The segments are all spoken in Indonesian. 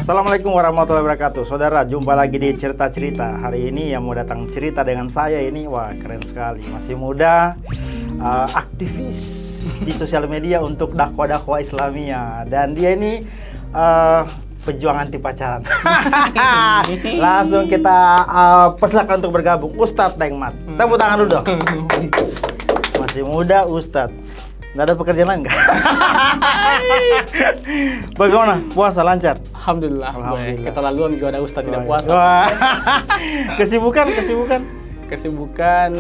Assalamualaikum warahmatullahi wabarakatuh. Saudara, jumpa lagi di cerita-cerita. Hari ini yang mau datang cerita dengan saya ini, wah keren sekali. Masih muda, aktivis di sosial media untuk dakwah-dakwah Islamiyah. Dan dia ini pejuang anti pacaran. Langsung kita persilakan untuk bergabung, Ustadz Daengmat. Tepuk tangan dulu dong. Masih muda, Ustadz. Nggak ada pekerjaan lain nggak? Bagaimana? Puasa lancar? Alhamdulillah. Keterlaluan juga ada Ustadz tidak puasa. Kesibukan? Kesibukan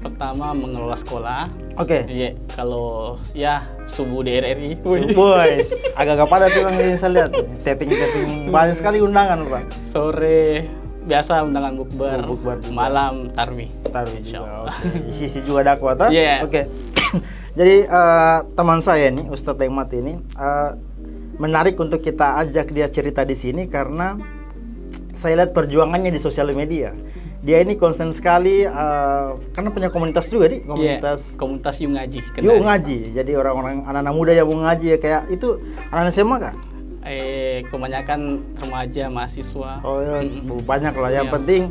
pertama mengelola sekolah. Oke. Iya, kalau ya subuh di RRI. Boy, agak-agak padat tuh Bang, saya lihat. Tapping banyak sekali undangan, Pak. Sore biasa undangan bukber. Malam tarwih. Insyaallah. Sisi juga dakwah toh? Iya. Oke. Jadi teman saya nih, Ustadz Daengmat ini menarik untuk kita ajak dia cerita di sini karena saya lihat perjuangannya di sosial media. Dia ini konsen sekali karena punya komunitas juga nih, komunitas Yuk Ngaji. Yuk Ngaji. Jadi orang-orang anak-anak muda yang mau ngaji ya, kayak itu anak-anak SMA kan? Kebanyakan remaja, mahasiswa. Oh ya, banyak lah. Yang penting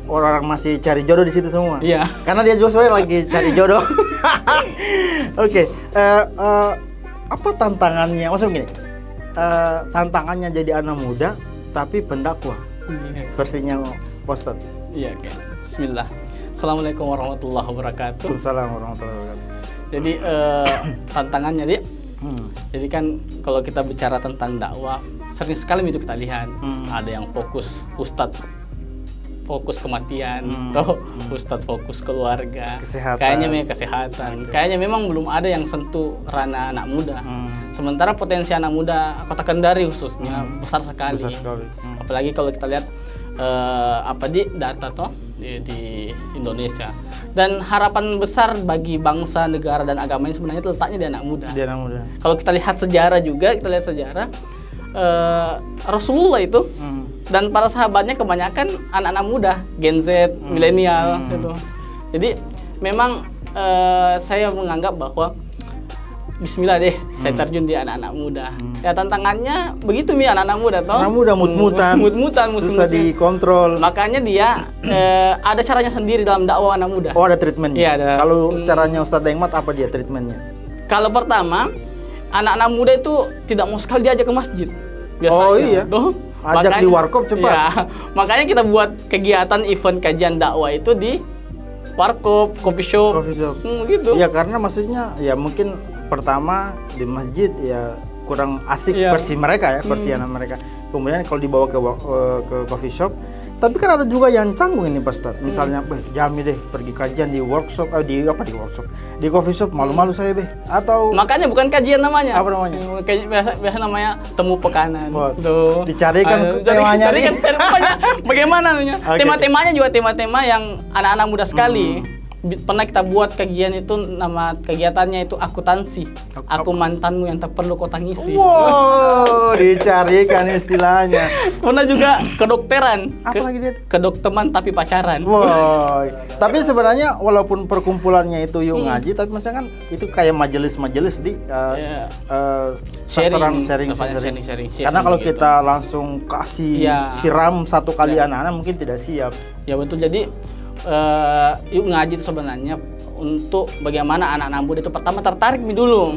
orang masih cari jodoh di situ semua. Iya. Karena dia juga sebenarnya lagi cari jodoh. Oke. Apa tantangannya? Maksudnya gini, tantangannya jadi anak muda tapi pendakwah. Versinya Ustadz. Iya, oke. Bismillah. Assalamualaikum warahmatullahi wabarakatuh. Waalaikumsalam warahmatullahi wabarakatuh. Jadi tantangannya dia. Jadi kan kalau kita bicara tentang dakwah, sering sekali itu kita lihat ada yang fokus Ustadz fokus kematian, Ustadz fokus keluarga, kesehatan. Kayaknya memang belum ada yang sentuh ranah anak muda. Sementara potensi anak muda Kota Kendari khususnya besar sekali. Apalagi kalau kita lihat data di Indonesia. Dan harapan besar bagi bangsa, negara, dan agama ini sebenarnya letaknya di anak muda. Kalau kita lihat sejarah juga, Rasulullah itu dan para sahabatnya kebanyakan anak-anak muda, Gen Z, milenial gitu. Jadi memang saya menganggap bahwa Bismillah deh, saya terjun di anak-anak muda. Ya tantangannya begitu anak-anak muda toh. Anak muda mut-mutan, susah dikontrol. Makanya dia ada caranya sendiri dalam dakwah anak muda. Oh, ada treatmentnya. Iya, ada. Kalau caranya Ustadz Daengmat apa dia treatmentnya? Kalau pertama, anak-anak muda itu tidak mau sekali diajak ke masjid. Biasanya. Oh iya. Tuh. Ajak di warkop cepat. Ya, makanya kita buat kegiatan event kajian dakwah itu di warkop, coffee shop. Gitu. Ya karena maksudnya ya mungkin pertama di masjid ya kurang asik versi mereka ya, versi anak mereka. Kemudian kalau dibawa ke coffee shop, tapi kan ada juga yang canggung ini Pak Ustadz. Misalnya, Jami deh pergi kajian di workshop, di coffee shop, malu-malu saya atau makanya bukan kajian namanya. Apa namanya? Biasa namanya temu pekanan. Tuh. Dicarikan temanya. Carikan temanya. Bagaimana namanya? Tema-temanya juga tema-tema yang anak-anak muda sekali. Pernah kita buat kajian itu, nama kegiatannya itu akuntansi. Aku mantanmu yang tak perlu kau tangisi. Wow, dicarikan istilahnya. Pernah juga kedokteran. Apa lagi dia? Kedokteran tapi pacaran. Wow. Tapi sebenarnya walaupun perkumpulannya itu Yuk Ngaji, tapi maksudnya kan itu kayak majelis-majelis di sharing. Karena kalau kita langsung kasih siram satu kali anak-anak mungkin tidak siap. Ya betul. Jadi Yuk Ngaji itu sebenarnya untuk bagaimana anak-anak muda itu pertama tertarik dulu.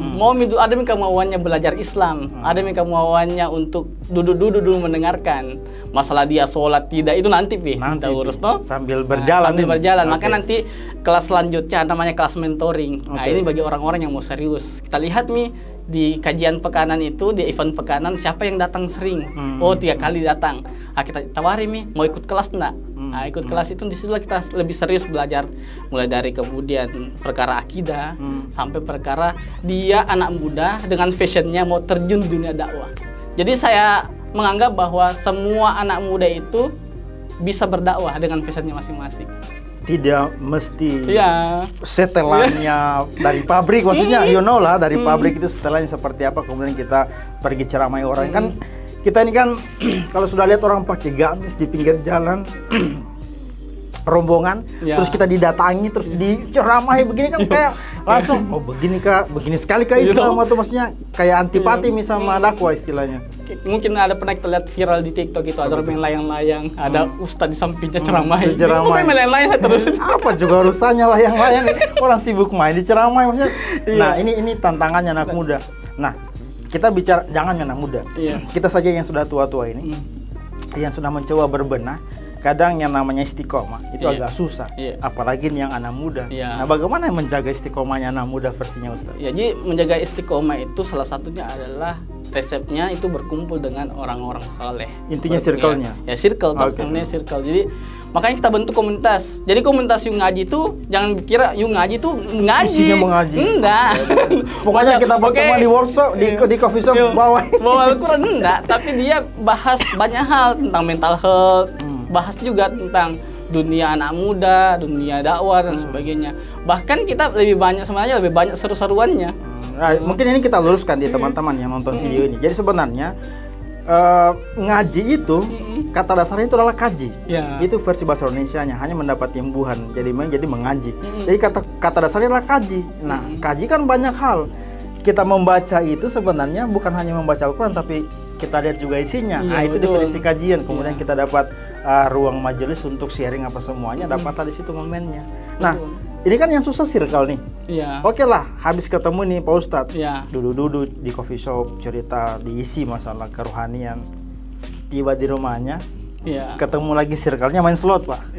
Ada kemauannya belajar Islam, ada kemauannya untuk duduk dulu mendengarkan. Masalah dia sholat tidak itu nanti kita urus toh. Sambil berjalan. Maka nanti kelas selanjutnya namanya kelas mentoring. Nah, ini bagi orang-orang yang mau serius. Kita lihat di kajian pekanan itu, di event pekanan siapa yang datang sering. 3 kali datang. Kita tawari mau ikut kelas enggak? Ikut kelas itu disitulah kita lebih serius belajar, mulai dari kemudian perkara akidah sampai perkara dia anak muda dengan fashionnya mau terjun di dunia dakwah. Jadi saya menganggap bahwa semua anak muda itu bisa berdakwah dengan fashionnya masing-masing. Tidak mesti setelannya dari pabrik, maksudnya dari pabrik itu setelannya seperti apa, kemudian kita pergi ceramai orang. Kan kita ini kan kalau sudah lihat orang pakai gamis di pinggir jalan rombongan, terus kita didatangi, terus diceramahi begini kan kayak langsung, oh begini kak, begini sekali kak Islam, atau maksudnya kayak antipati sama dakwah istilahnya. Mungkin ada pernah kita lihat viral di TikTok itu, ada orang yang layang-layang, ada ustadz di sampingnya ceramah. Bukan melayang-layang terus. Apa juga urusannya layang-layang? Orang sibuk main diceramah maksudnya. Nah ini tantangannya anak muda. Nah kita bicara jangan anak muda. Kita saja yang sudah tua-tua ini, yang sudah mencoba berbenah. Kadang yang namanya istiqomah itu agak susah, apalagi yang anak muda. Nah, bagaimana menjaga istiqomahnya anak muda versinya Ustaz? Jadi menjaga istiqomah itu salah satunya adalah resepnya itu berkumpul dengan orang-orang saleh. Intinya circle-nya. Ya circle, topiknya circle. Jadi makanya kita bentuk komunitas. Jadi komunitas Yung Ngaji itu jangan kira Yung Ngaji itu ngaji. Isinya mengaji. Enggak. Pokoknya kita bertemu di workshop, di coffee shop bawa Al-Quran enggak, tapi dia bahas banyak hal tentang mental health. Bahas juga tentang dunia anak muda, dunia dakwah dan sebagainya. Bahkan kita lebih banyak seru-seruannya. Nah, mungkin ini kita luruskan di teman-teman yang nonton video ini. Jadi sebenarnya ngaji itu kata dasarnya itu adalah kaji. Itu versi bahasa Indonesianya, hanya mendapat imbuhan. Jadi mengaji. Jadi kata dasarnya adalah kaji. Nah, kaji kan banyak hal. Kita membaca itu sebenarnya bukan hanya membaca Al-Quran, tapi kita lihat juga isinya. Nah, itu definisi kajian. Kemudian kita dapat ruang majelis untuk sharing apa semuanya, dapat di situ momennya. Nah, ini kan yang susah circle nih. Oke lah, habis ketemu nih Pak Ustadz, duduk-duduk di coffee shop, cerita, diisi masalah kerohanian. Tiba di rumahnya, ketemu lagi circle-nya main slot, Pak.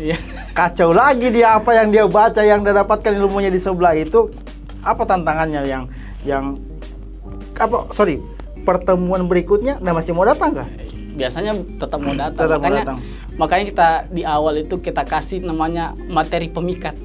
Kacau lagi dia, apa yang dia baca, yang dia dapatkan ilmunya di sebelah itu. Apa tantangannya pertemuan berikutnya masih mau datang kah? Biasanya tetap mau datang. Makanya kita di awal itu kita kasih namanya materi pemikat.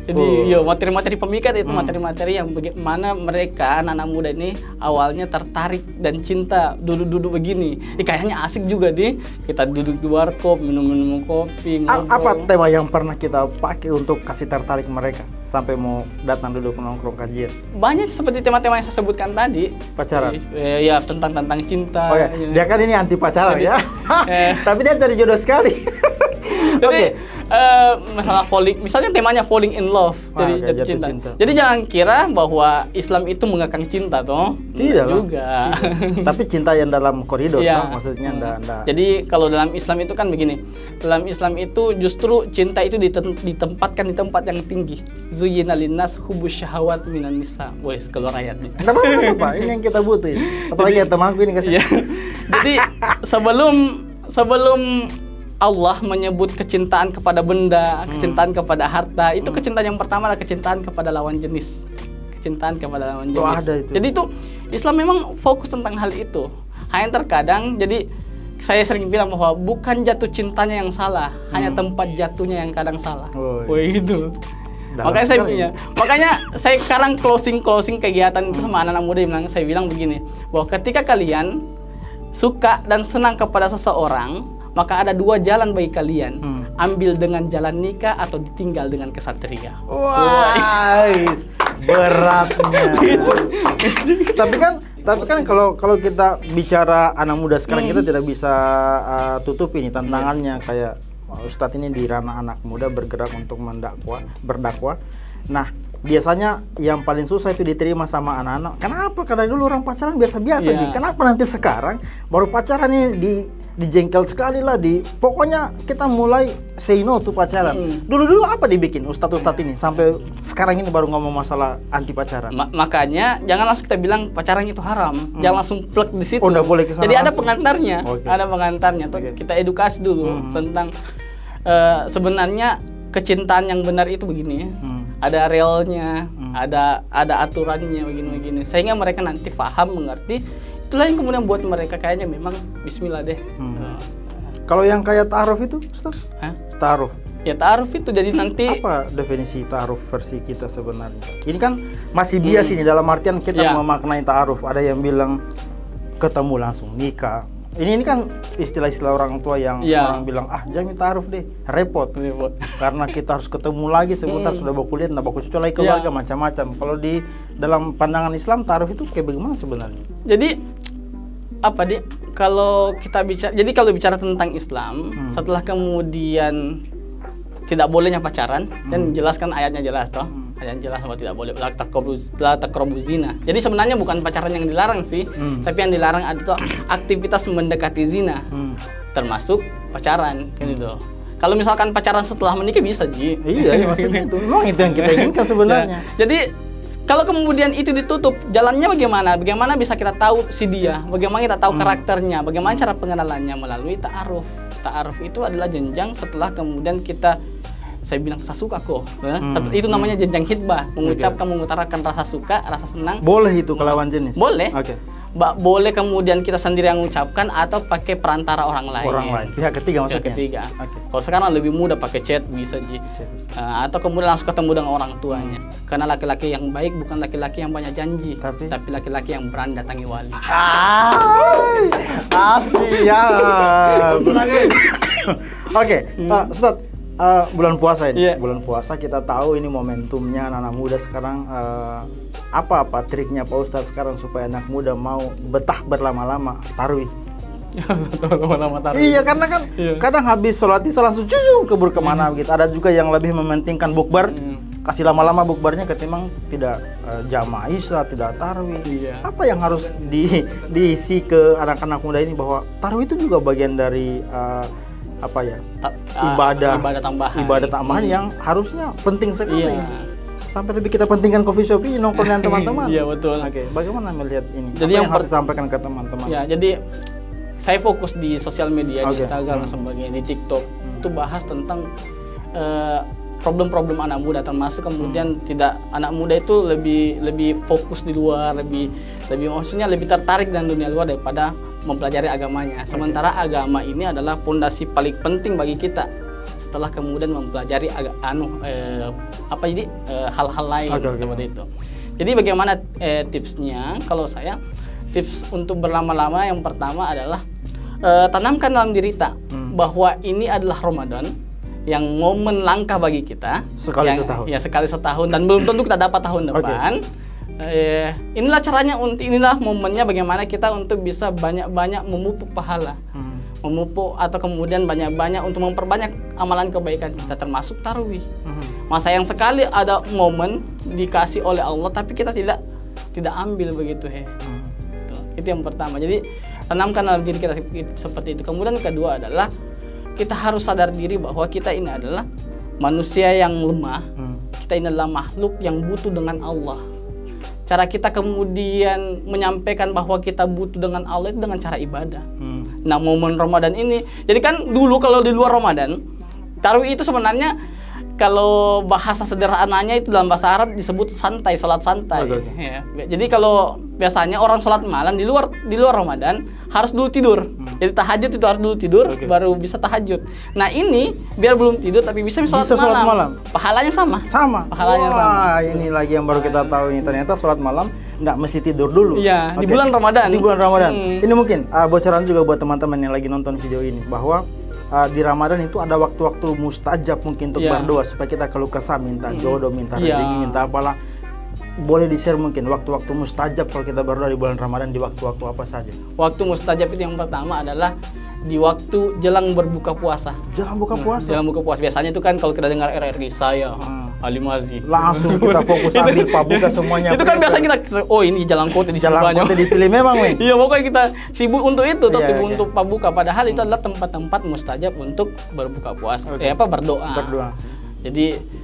Jadi materi-materi pemikat itu materi-materi yang bagaimana mereka anak-anak muda ini awalnya tertarik dan cinta duduk-duduk begini. Kayaknya asik juga nih. Kita duduk di warkop, minum-minum kopi, ngobrol. Apa tema yang pernah kita pakai untuk kasih tertarik mereka sampai mau datang duduk nongkrong kajian? Banyak seperti tema-tema yang saya sebutkan tadi. Pacaran? Ya, tentang cinta. Dia kan ini anti pacaran ya. Tapi dia cari jodoh sekali. Jadi masalah misalnya temanya falling in love, jadi jatuh cinta. Jadi jangan kira bahwa Islam itu mengekang cinta toh. Tidak juga. Tapi cinta yang dalam koridor toh, maksudnya enggak. Jadi kalau dalam Islam itu kan begini. Dalam Islam itu justru cinta itu ditempatkan di tempat yang tinggi. Zuyyina linnas hubbus syahawat minan nisa. Wes keluar ayatnya. Kenapa Pak? Ini yang kita butuh. Apalagi temanku ini kasih. Jadi sebelum Allah menyebut kecintaan kepada benda, kecintaan kepada harta, itu kecintaan yang pertama adalah kecintaan kepada lawan jenis. Kecintaan kepada lawan jenis. Ada itu. Jadi itu Islam memang fokus tentang hal itu. Hanya terkadang, jadi saya sering bilang bahwa bukan jatuh cintanya yang salah, hanya tempat jatuhnya yang kadang salah. Itu. Makanya saya sekarang closing kegiatan itu sama anak-anak muda saya bilang begini, bahwa ketika kalian suka dan senang kepada seseorang, maka ada dua jalan bagi kalian. Ambil dengan jalan nikah atau ditinggal dengan kesatria. Wah, beratnya. Tapi kan kalau kita bicara anak muda sekarang, kita tidak bisa tutupi nih tantangannya. Kayak Ustadz ini di ranah anak muda bergerak untuk berdakwah. Nah, biasanya yang paling susah itu diterima sama anak-anak. Kenapa? Karena dulu orang pacaran biasa-biasa aja. Kenapa nanti sekarang baru pacaran ini dijengkel sekali lah, pokoknya kita mulai say no tuh pacaran. Dulu apa dibikin ustadz ini sampai sekarang ini baru ngomong masalah anti pacaran. Makanya jangan langsung kita bilang pacaran itu haram. Jangan langsung plug di situ. Nggak boleh kesana. Jadi ada pengantarnya. Ada pengantarnya. Kita edukasi dulu tentang sebenarnya kecintaan yang benar itu begini. Ada realnya, ada aturannya begini. Sehingga mereka nanti paham, mengerti. Itulah yang kemudian buat mereka kayaknya memang bismillah deh. Kalau yang kayak ta'aruf itu, Ustaz? Ta'aruf. Ya ta'aruf itu jadi nanti. Apa definisi ta'aruf versi kita sebenarnya? Ini kan masih bias ini, dalam artian kita memaknai ta'aruf. Ada yang bilang ketemu langsung nikah. Ini kan istilah-istilah orang tua yang orang bilang, jangan ta'aruf deh, repot. Karena kita harus ketemu lagi sebentar, sudah baku lihat, baku cucu lagi keluarga, macam-macam. Kalau di dalam pandangan Islam, ta'aruf itu kayak bagaimana sebenarnya? Jadi kalau kita bicara tentang Islam, setelah kemudian tidak bolehnya pacaran dan jelaskan ayatnya jelas toh. Ayat jelas bahwa tidak boleh la taqrabu zina. Jadi sebenarnya bukan pacaran yang dilarang sih, tapi yang dilarang adalah aktivitas mendekati zina. Termasuk pacaran kan itu. Kalau misalkan pacaran setelah menikah bisa, Ji. Iya, maksudnya itu. Memang itu yang kita inginkan sebenarnya. Ya. Jadi kalau kemudian itu ditutup, jalannya bagaimana? Bagaimana bisa kita tahu si dia? Bagaimana kita tahu karakternya? Bagaimana cara pengenalannya? Melalui ta'aruf. Ta'aruf itu adalah jenjang setelah kemudian saya bilang saya suka kok. Itu namanya jenjang hitbah, mengucapkan, mengutarakan rasa suka, rasa senang. Boleh itu ke lawan jenis? Boleh. Oke. Boleh kemudian kita sendiri yang mengucapkan atau pakai perantara orang lain. Orang lain. Pihak ketiga maksudnya. Pihak ketiga. Okay. Kalau sekarang lebih mudah pakai chat bisa, Ji. Atau kemudian langsung ketemu dengan orang tuanya. Karena laki-laki yang baik bukan laki-laki yang banyak janji, tapi laki-laki yang berani datangi wali. Oke, Ustaz, bulan puasa ini. Yeah. Bulan puasa kita tahu ini momentumnya anak muda sekarang. Apa triknya Pak Ustadz sekarang supaya anak muda mau betah berlama-lama tarawih? Lama-lama tarawih. Iya, karena kan kadang habis sholat isya langsung kebur kemana gitu. Ada juga yang lebih mementingkan bukber, kasih lama-lama bukbernya ketimbang tidak jamaah isya, tidak tarawih. Iya. Apa yang harus diisi ke anak-anak muda ini bahwa tarawih itu juga bagian dari ibadah tambahan yang harusnya penting sekali. Iya. Sampai lebih kita pentingkan coffee shop ini nongkrong dengan teman-teman. Iya, betul. Oke, bagaimana melihat ini? Jadi yang harus disampaikan ke teman-teman? Ya, jadi saya fokus di sosial media, di Instagram sebagainya, di TikTok. Itu bahas tentang problem-problem anak muda, termasuk kemudian tidak anak muda itu lebih fokus di luar, lebih maksudnya lebih tertarik dengan dunia luar daripada mempelajari agamanya. Sementara agama ini adalah fondasi paling penting bagi kita. Setelah kemudian mempelajari hal-hal lain seperti itu. Jadi bagaimana tipsnya? Kalau saya tips untuk berlama-lama yang pertama adalah tanamkan dalam diri kita bahwa ini adalah Ramadan yang momen langka bagi kita setahun. Ya, sekali setahun dan belum tentu kita dapat tahun depan. Inilah caranya, inilah momennya bagaimana kita untuk bisa banyak-banyak memupuk pahala. Memupuk atau kemudian banyak-banyak untuk memperbanyak amalan kebaikan kita, termasuk tarawih. Masa yang sekali ada momen dikasih oleh Allah tapi kita tidak ambil begitu. Itu yang pertama. Jadi tanamkan dalam diri kita seperti itu. Kemudian kedua adalah kita harus sadar diri bahwa kita ini adalah manusia yang lemah. Kita ini adalah makhluk yang butuh dengan Allah. Cara kita kemudian menyampaikan bahwa kita butuh dengan Allah itu dengan cara ibadah. Nah, momen Ramadan ini, jadi kan dulu kalau di luar Ramadan, tarawih itu sebenarnya kalau bahasa sederhananya itu dalam bahasa Arab disebut santai, sholat santai. Ya. Jadi kalau biasanya orang sholat malam di luar Ramadan harus dulu tidur. Jadi tahajud itu harus dulu tidur baru bisa tahajud. Nah ini biar belum tidur tapi bisa sholat malam. Pahalanya sama. Pahalanya sama. Ini lagi yang baru kita tahu ini, ternyata sholat malam nggak mesti tidur dulu. Iya, di bulan Ramadan. Di bulan Ramadan. Ini mungkin bocoran juga buat teman-teman yang lagi nonton video ini bahwa di Ramadan itu ada waktu-waktu mustajab mungkin untuk berdoa supaya kita keluh kesah, minta jodoh, minta rezeki, minta apalah. Boleh di-share mungkin waktu-waktu mustajab kalau kita berdoa di bulan Ramadan, di waktu-waktu apa saja? Waktu mustajab itu yang pertama adalah di waktu jelang berbuka puasa. Jelang buka puasa? Jelang buka puasa. Biasanya itu kan kalau kita dengar RRI saya, Ali Mazi, langsung kita fokus ambil pabuka semuanya. Itu kan biasa kita, oh ini jalan kote di Jalan kote dipilih memang, Weng. Iya, pokoknya kita sibuk untuk itu, sibuk untuk pabuka. Padahal itu adalah tempat-tempat mustajab untuk berbuka puasa, berdoa. Jadi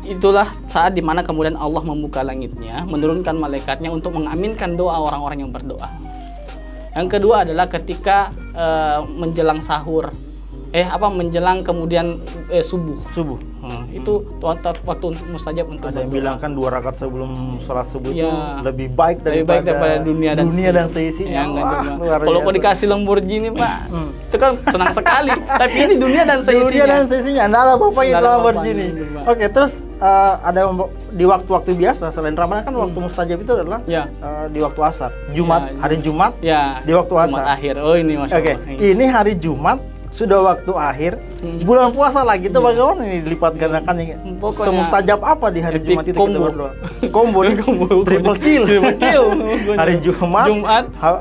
itulah saat dimana kemudian Allah membuka langitnya, menurunkan malaikatnya untuk mengaminkan doa orang-orang yang berdoa. Yang kedua adalah ketika menjelang sahur, menjelang kemudian subuh. Itu waktu untuk mustajab untuk ada yang bilang kan 2 rakaat sebelum sholat subuh itu lebih baik daripada dunia dan seisinya. Kalau dikasih Lamborghini, Pak, itu kan senang sekali. Tapi ini dunia dan seisinya. Nggak ada apa-apa itu Lamborghini. Oke, terus ada di waktu-waktu biasa selain Ramadan kan waktu mustajab itu adalah di waktu asar, hari Jumat, di waktu asar. Jumat akhir. Oh ini Masya Allah. Oke, ini hari Jumat sudah waktu akhir. bulan puasa lagi itu bagaimana ini dilipat gandakan nih? Semustajab apa di hari Jumat itu kita berdoa? Combo nih, triple kill. Hari Jumat,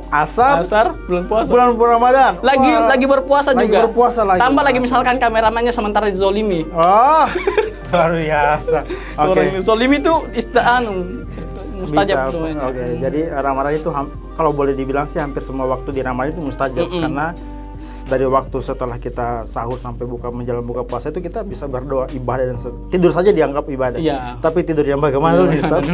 asar, bulan Ramadan. Lagi berpuasa juga. Lagi berpuasa lagi. Tambah lagi misalkan kameramannya sementara dizolimi. Oh, luar biasa. Oke. Zolimi itu mustajab. Oke, jadi Ramadan itu kalau boleh dibilang sih hampir semua waktu di Ramadan itu mustajab karena dari waktu setelah kita sahur sampai menjelang buka puasa itu kita bisa berdoa, ibadah, dan tidur saja dianggap ibadah. Iya. Tapi tidur yang bagaimana dulu, Ustaz?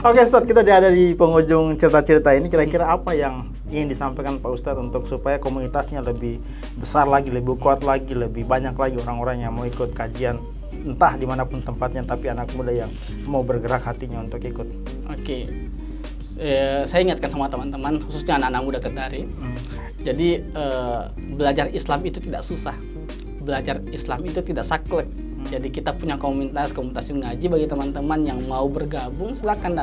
Oke, Ustaz, kita ada di penghujung cerita-cerita ini. Kira-kira apa yang ingin disampaikan Pak Ustadz untuk supaya komunitasnya lebih besar lagi, lebih kuat lagi, lebih banyak lagi orang-orang yang mau ikut kajian, entah dimanapun tempatnya, tapi anak muda yang mau bergerak hatinya untuk ikut. Oke. Saya ingatkan sama teman-teman, khususnya anak-anak muda Kendari. Jadi belajar Islam itu tidak susah, belajar Islam itu tidak saklek. Jadi kita punya komunitas ngaji bagi teman-teman yang mau bergabung, silakan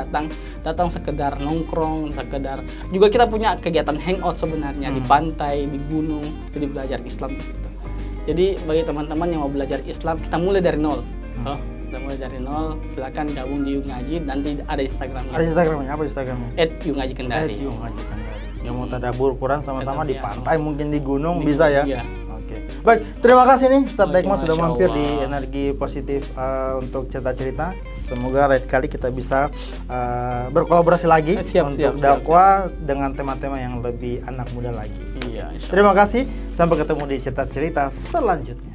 datang sekedar nongkrong, sekedar juga kita punya kegiatan hangout sebenarnya di pantai, di gunung, jadi belajar Islam di situ. Jadi bagi teman-teman yang mau belajar Islam, kita mulai dari nol. Kita mulai dari nol, silakan gabung di Ngaji, nanti ada Instagramnya. Ada Instagramnya, apa Instagramnya? @yungaji_kendari. Yang mau tadabbur Quran sama-sama di pantai, mungkin di gunung di bisa ya. Iya. Oke. Baik, terima kasih nih Ustadz Daikma sudah mampir di Energi Positif untuk cerita-cerita. Semoga lain kali kita bisa berkolaborasi lagi untuk dakwah dengan tema-tema yang lebih anak muda lagi. Iya. Terima kasih. Sampai ketemu di cerita-cerita selanjutnya.